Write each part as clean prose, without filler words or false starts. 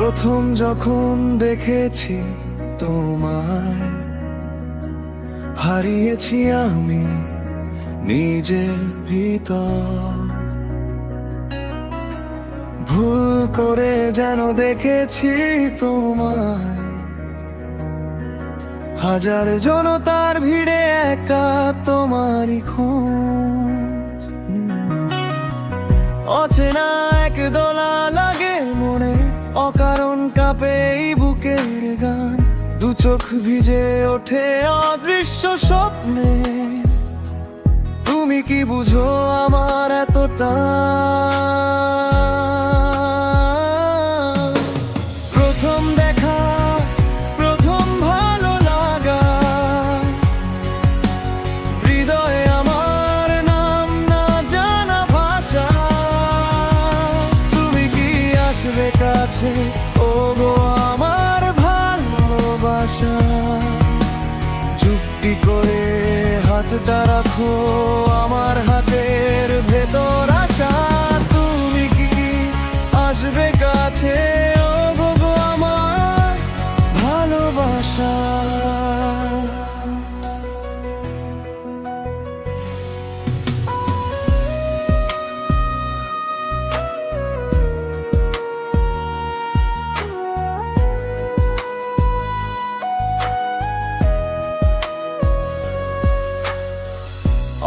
প্রথম যখন দেখেছি তোমায়, হারিয়েছি আমি নিজের ভিতর। ভুল করে যেন দেখেছি তোমায়, হাজার জনতার ভিড়ে একা তোমারই খোঁজ। অচেনা এক দোলা লাগে মনে, অকারণ কাঁপে এই বুকের গান। দু চোখ ভিজে ওঠে অদৃশ্য স্বপ্নে, তুমি কি বুঝো আমার এতটা? প্রথম দেখা, প্রথম ভালো লাগা, হৃদয়ে আমার নাম না জানা ভাষা। তুমি কি আসবে কাছে, ও গো আমার ভালোবাসা? চুপটি করে হাতটা রাখো আমার হাতের ভেতর আশা। তুমি কি আসবে কাছে, ও গো গো আমার ভালোবাসা?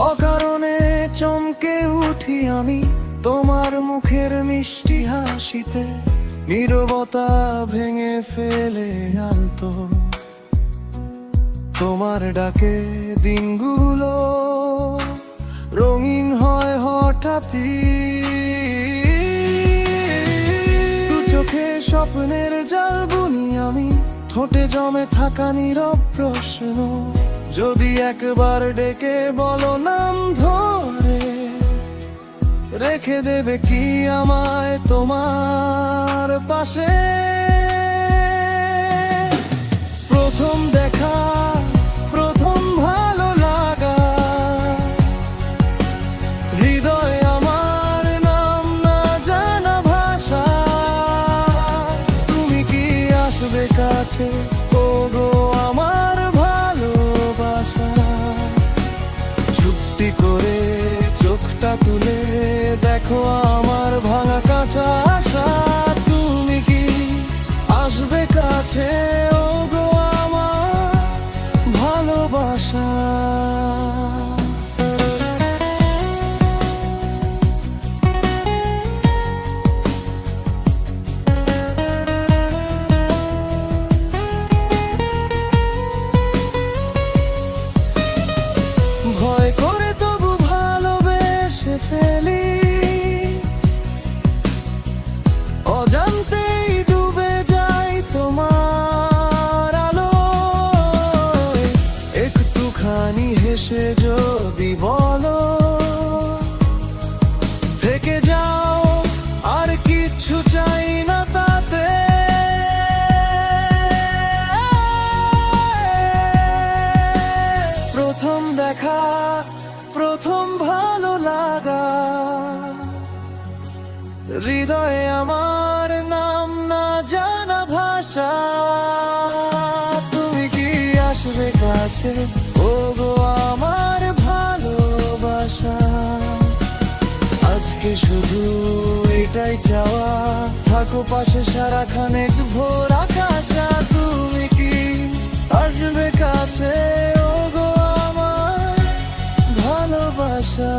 অকারণে চমকে উঠি আমি তোমার মুখের মিষ্টি হাসিতে, নীরবতা ভেঙে ফেলে আলতো তোমার ডাকে। দিনগুলো রঙিন হয় হঠাৎই, দু চোখে স্বপ্নের জাল বুনি আমি, ঠোঁটে জমে থাকা নীরব প্রশ্ন। যদি একবার ডেকে বলো নাম ধরে, রেখে দেবে কি আমায় তোমার পাশে? প্রথম দেখা, প্রথম ভালো লাগা, হৃদয়ে আমার নাম না জানা ভাষা। তুমি কি আসবে কাছে, ও গো আমার ভালোবাসা? চুপটি করে চোখটা তুলে দেখো আমার ভাঙা কাঁচা আশা। তুমি কি আসবে কাছে, ও গো আমার ভালোবাসা? ভয় করে তবু ভালোবেসে ফেলি, অজান্তেই ডুবে যাই তোমার আলোয়। একটুখানি হেসে যদি বলো থেকে যাও, আর কিচ্ছু চাই না তাতে। প্রথম দেখা, প্রথম ভালো লাগা, হৃদয়ে আমার নাম না জানা ভাষা। তুমি কি আসবে কাছে, ও গো আমার ভালোবাসা? আজকে শুধু এটাই চাওয়া, থাকো পাশে সারাখানেক ভোর আকাশা। তুমি কি আসবে কাছে, ও গো আমার ভালোবাসা?